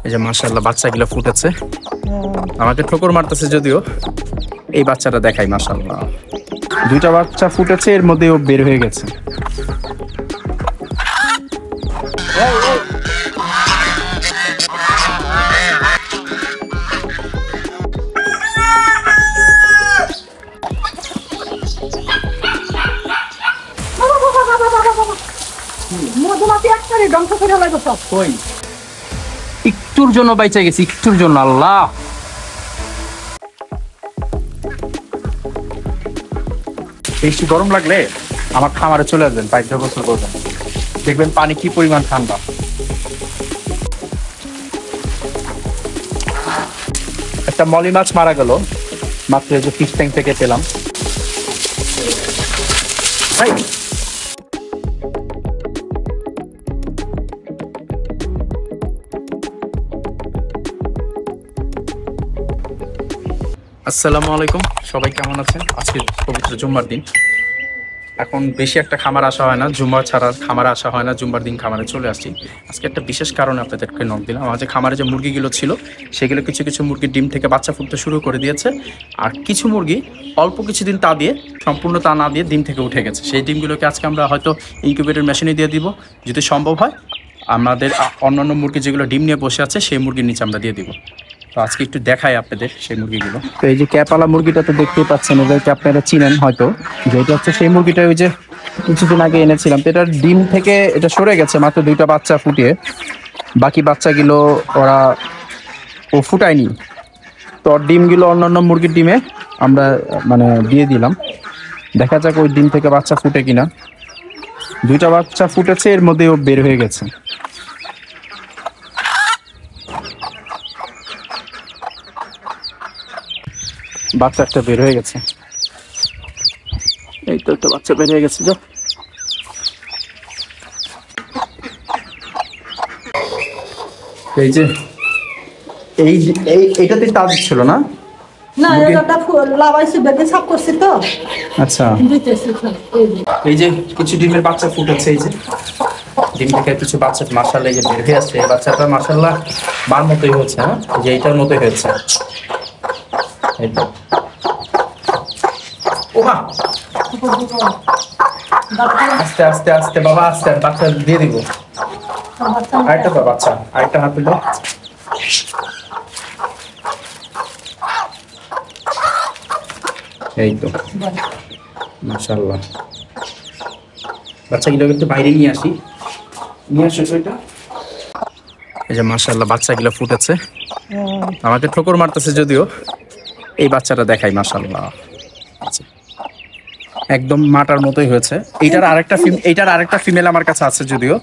এই যে মাশাআল্লাহ বাচ্চাগুলো ফুটেছে। আমাকে ঠোকর মারতেছে যদিও। এই বাচ্চাটা দেখাই মাশাআল্লাহ। দুইটা বাচ্চা ফুটেছে, এর মধ্যে ও বের হয়ে গেছে। একটুর জন্য বাইচা গেছি, একটুর জন্য। আল্লাহ, বেশি গরম লাগলে আমার খামারে চলে আসবেন, পাইপ দিয়ে গোসল করবেন, দেখবেন পানি কি পরিমাণ ঠান্ডা। একটা মলি মাছ মারা গেল মাত্র, যে ফিশ ট্যাঙ্ক থেকে পেলাম। আসসালামু আলাইকুম, সবাই কেমন আছেন? আজকে পবিত্র জুম্মার দিন। এখন বেশি একটা খামার আসা হয় না, জুম্মা ছাড়া খামারে আসা হয় না। জুম্মার দিন খামারে চলে আসছি। আজকে একটা বিশেষ কারণে আপনাদেরকে নক দিলাম। আমার যে খামারে যে মুরগিগুলো ছিল, সেগুলো কিছু কিছু মুরগির ডিম থেকে বাচ্চা ফুটতে শুরু করে দিয়েছে। আর কিছু মুরগি অল্প কিছুদিন তা দিয়ে, সম্পূর্ণ তা না দিয়ে ডিম থেকে উঠে গেছে। সেই ডিমগুলোকে আজকে আমরা হয়তো ইনকিউবেটর মেশিনে দিয়ে দিব, যদি সম্ভব হয়। আমাদের অন্যান্য মুরগি যেগুলো ডিম নিয়ে বসে আছে, সেই মুরগির নিচে আমরা দিয়ে দিব। তো আজকে একটু দেখাই আপনাদের সেই মুরগিগুলো। তো এই যে ক্যাপালা মুরগিটা তো দেখতেই পাচ্ছেন, এদেরকে আপনারা চিনেন হয়তো, যে এটা হচ্ছে সেই মুরগিটা ওই যে কিছুদিন আগে এনেছিলাম। তো এটার ডিম থেকে এটা সরে গেছে মাত্র দুইটা বাচ্চা ফুটিয়ে, বাকি বাচ্চাগুলো ও ফুটায়নি। তো ডিমগুলো অন্যান্য মুরগির ডিমে আমরা দিয়ে দিলাম। দেখা যাক ওই ডিম থেকে বাচ্চা ফুটে কিনা। দুইটা বাচ্চা ফুটেছে, এর মধ্যে ও বের হয়ে গেছে। বাচ্চা একটা বের হয়ে গেছে, এই তো একটা বাচ্চা বের হয়ে গেছে। যা, এই যে এইটাতে তাজ ছিল না? না, এটা লাভাইছে, বেগে সাফ করছি তো। আচ্ছা, এই যে কিছু ডিমের বাচ্চা ফুটেছে। এই যে ডিম থেকে কিছু বাচ্চা মাশাআল্লাহ এই যে বের হয়ে আসছে। এই বাচ্চাটা মাশাআল্লাহ বার মতোই হয়েছে। হ্যাঁ, যে এইটার মতোই হয়েছে। এই তো, ওমা, আস্তে আস্তে আস্তে বাবা, আস্তে। বাচ্চা দিয়ে দিব। আরেকটা তো বাচ্চা, আরেকটা হাত দিল। এই তো মাশাআল্লাহ। বাচ্চাগুলো কিন্তু বাইরে নিয়ে আসি, নিয়ে আসো সেটা। এই যে মাশাআল্লাহ বাচ্চাগুলো ফুটেছে। আমাকে ঠোকর মারতেছে যদিও। এই বাচ্চাটা দেখাই মাশাআল্লাহ, একদম মাটার মতোই হয়েছে। এইটার আরেকটা ফিমেল আমার কাছে আছে, যদিও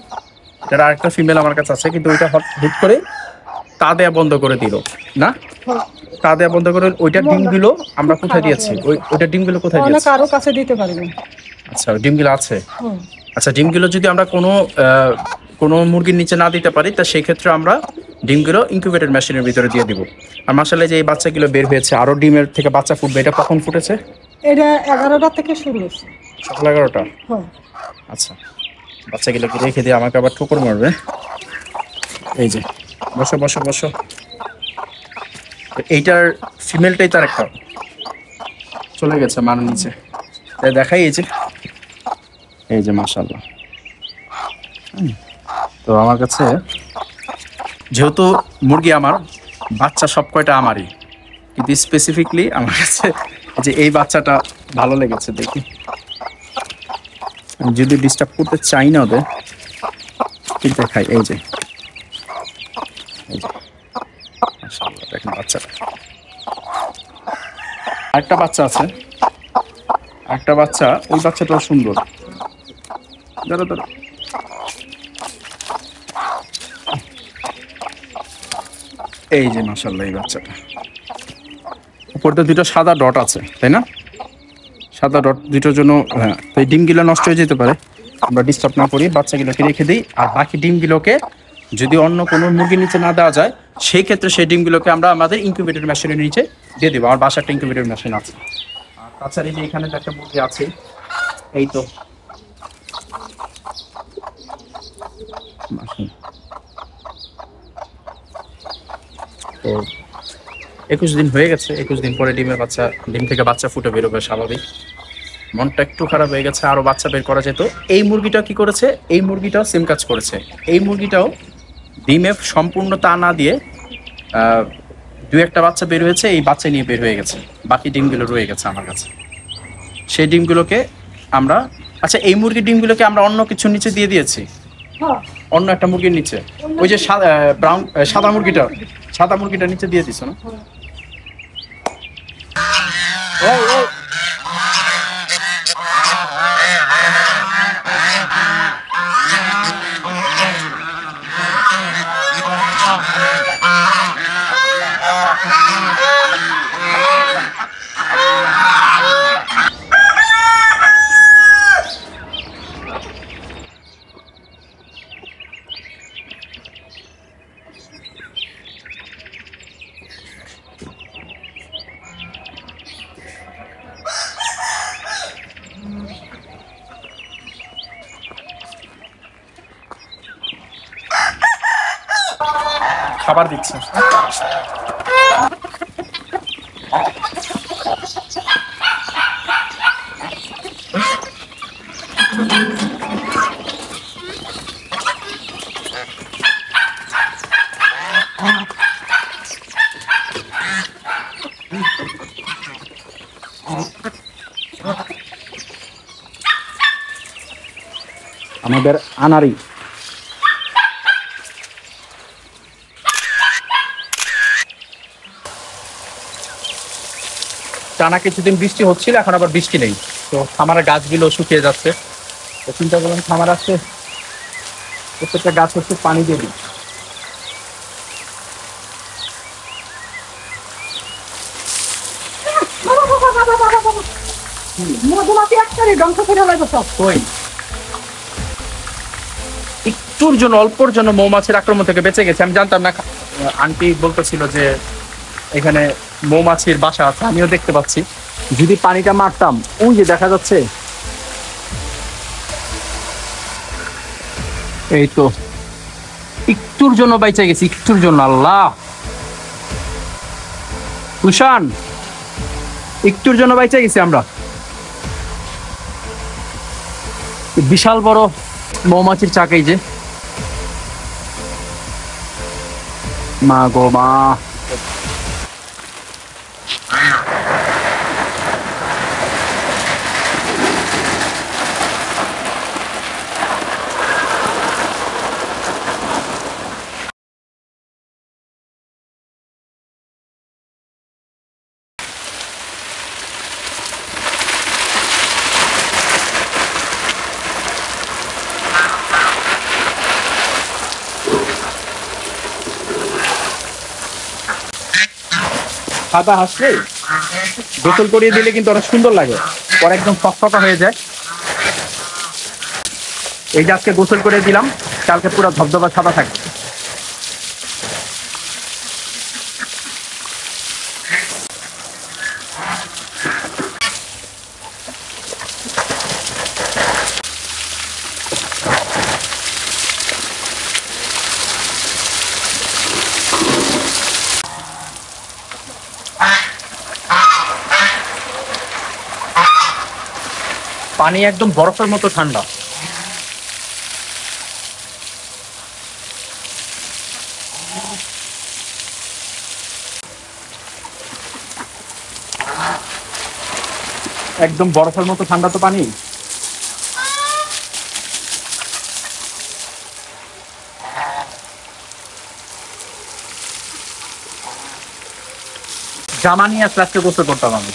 এটার আরেকটা ফিমেল আমার কাছে আছে, কিন্তু ওইটা হুট করে তা দেয়া বন্ধ করে দিল না। তা দেয়া বন্ধ করে ওইটার ডিমগুলো আমরা কোথায় দিয়েছি? ওইটার ডিমগুলো কোথায় দিয়েছি? কারো কাছে দিতে পারবেন। আচ্ছা, ডিমগুলো আছে। আচ্ছা, ডিমগুলো যদি আমরা কোনো মুরগির নিচে না দিতে পারি, তা সেই ক্ষেত্রে আমরা ডিমগুলো ইনকিউবেটর মেশিনের ভিতরে দিয়ে দিব। আর মাশাআল্লাহ যে এই বাচ্চাগুলো বের হয়েছে, আরো ডিমের থেকে বাচ্চা ফুটবে। এটা কখন ফুটেছে? এটা 11টা থেকে শুরু হয়েছে, সকাল 11টা। আচ্ছা, বাচ্চাগুলোকে রেখে দিয়ে আমাকে আবার ঠোকর মারবে। এই যে বসো বসো বসো। এইটার ফিমেলটাই তার একটা চলে গেছে মানের নিচে, দেখাই। এই যে মাশাআল্লাহ। তো আমার কাছে যেহেতু মুরগি আমার, বাচ্চা সব কয়টা আমারই, কিন্তু স্পেসিফিকলি আমার কাছে যে এই বাচ্চাটা ভালো লেগেছে। দেখি, যদি ডিস্টার্ব করতে চাই না ওদের, ঠিক দেখাই। এই যে মাশাআল্লাহ, দেখেন বাচ্চাটা। আরেকটা বাচ্চা আছে, একটা বাচ্চা, ওই বাচ্চাটাও সুন্দর। দাঁড়া দাঁড়া, এই যে মাশাআল্লাহ এই বাচ্চাটা। উপরতে দুটো সাদা ডট আছে, তাই না? সাদা ডট দুটোর জন্য, হ্যাঁ, তো এই ডিমগুলো নষ্ট হয়ে যেতে পারে। আমরা ডিস্টার্ব না করি, বাচ্চাগুলোকে রেখে দিই। আর বাকি ডিমগুলোকে যদি অন্য কোনো মুরগির নিচে না দেওয়া যায়, সেই ক্ষেত্রে সেই ডিমগুলোকে আমরা আমাদের ইনকিউবেটর মেশিনের নিচে দিয়ে দেবো। আমার বাসার একটা ইনকিউবেটর মেশিন আছে। আর তাছাড়া এই যে এখানে একটা মুরগি আছে, এই তো তো 21 দিন হয়ে গেছে, 21 দিন পরে ডিম থেকে বাচ্চা ফুটে বেরোবে স্বাভাবিক। মনটা একটু খারাপ হয়ে গেছে, আরো বাচ্চা বের করা যেত। এই মুরগিটা কি করেছে, এই মুরগিটাও সেম কাজ করেছে। এই মুরগিটাও ডিমে সম্পূর্ণ তা না দিয়ে দু একটা বাচ্চা বের হয়েছে, এই বাচ্চা নিয়ে বের হয়ে গেছে, বাকি ডিমগুলো রয়ে গেছে আমার কাছে। সেই ডিমগুলোকে আমরা, আচ্ছা এই মুরগির ডিমগুলোকে আমরা অন্য কিছুর নিচে দিয়ে দিয়েছি, হ্যাঁ অন্য একটা মুরগির নিচে, ওই যে সাদা মুরগিটা নিচে দিয়ে দিছো না? এই, এই। খাবার দিচ্ছে। আমাদের আনারি টানা কিছুদিন বৃষ্টি হচ্ছিল, এখন আবার বৃষ্টি নেই, তো খামারের গাছগুলো শুকিয়ে যাচ্ছে। তো চিন্তা করলাম খামার আসছে, প্রত্যেকটা গাছ হচ্ছে পানি দিয়ে দিই। মধুমাছি একটারই ধ্বংস করে লাগবে সব। কই একটুর জন্য, অল্পর জন্য মৌমাছির আক্রমণ থেকে বেঁচে গেছে, আমি জানতাম না। আন্টি বলতেছিল যে এখানে মৌমাছির বাসা আছে, আমিও দেখতে পাচ্ছি। যদি পানিটা মারতাম, ওই যে দেখা যাচ্ছে, এই তো একটুর জন্য বাইচে গেছি, একটুর জন্য। আল্লাহ, তুষান, একটুর জন্য বাইচে গেছি আমরা। বিশাল বড় মৌমাছির চাকাই যে, মা গো মা। সাদা হাসলে গোসল করিয়ে দিলে কিন্তু অনেক সুন্দর লাগে, পরে একদম ফকফকা হয়ে যায়। এই যে আজকে গোসল করে দিলাম, কালকে পুরো ধবধবা সাদা থাকবে। পানি একদম বরফের মতো ঠান্ডা। একদম বরফের মতো ঠান্ডা তো পানি। জামা নিয়ে আসলে আজকে গোসল করতাম আমি।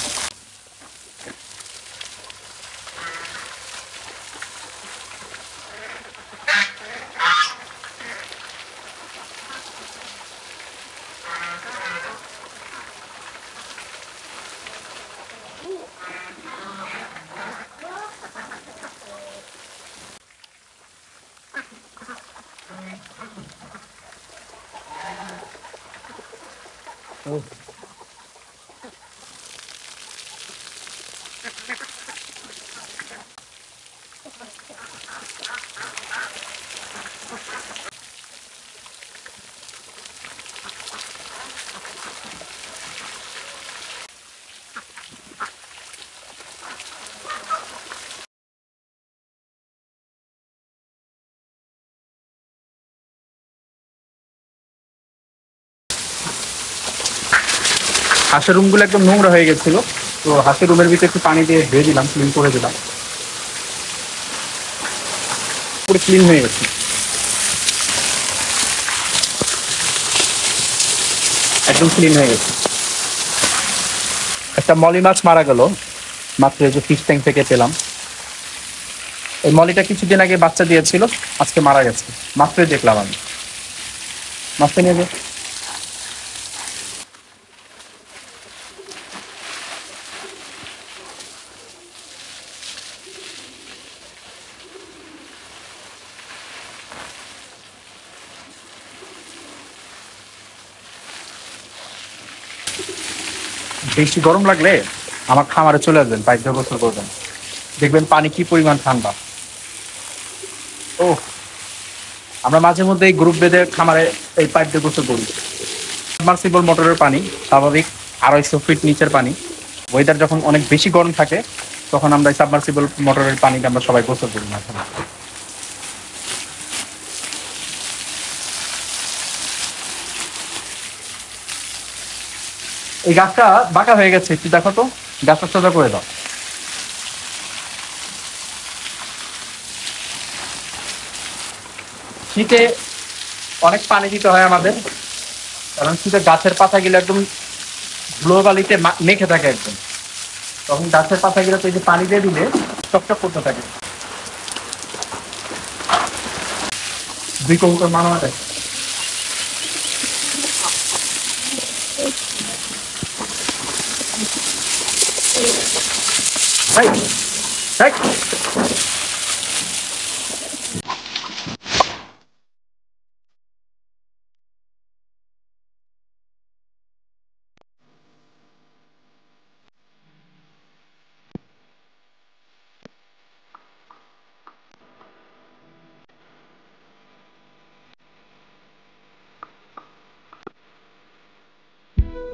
হাঁসের রুমগুলো একদম নোংরা হয়ে গেছিল, তো হাঁসের রুমের ভিতরে একটু পানি দিয়ে ধুয়ে দিলাম, ক্লিন করে দিলাম, পুরো ক্লিন হয়ে গেছে। একদম ক্লিন হয়ে গেছে। একটা মলি মাছ মারা গেল মাত্র, এই যে ফিশ ট্যাঙ্ক থেকে পেলাম। এই মলিটা কিছুদিন আগে বাচ্চা দিয়েছিল, আজকে মারা গেছে, মাত্রই দেখলাম আমি। মাছটা নিয়ে যাই। বেশি গরম লাগলে আমার খামারে চলে আসবেন, পাইপ দিয়ে গোসল করবেন, দেখবেন পানি কি পরিমাণ ঠান্ডা। ও, আমরা মাঝে মধ্যে এই গ্রুপ বেঁধে খামারে এই পাইপ দিয়ে গোসল করি। সাবমার্সিবল মোটরের পানি স্বাভাবিক 250 ফিট নিচের পানি। ওয়েদার যখন অনেক বেশি গরম থাকে তখন আমরা এই সাবমার্সিবল মোটরের পানিতে আমরা সবাই গোসল করি মাঝে মধ্যে। এই গাছটা বাঁকা হয়ে গেছে, একটু দেখো তো, গাছটা সোজা করে দাও। শীতে অনেক পানি দিতে হয় আমাদের, কারণ শীতে গাছের পাতাগুলো একদম ধুলো বালিতে মেখে থাকে একদম, তখন গাছের পাতাগুলো তো এই যে পানি দিয়ে দিলে চকচক করতে থাকে। 2 কবুতর মানবে ভাই,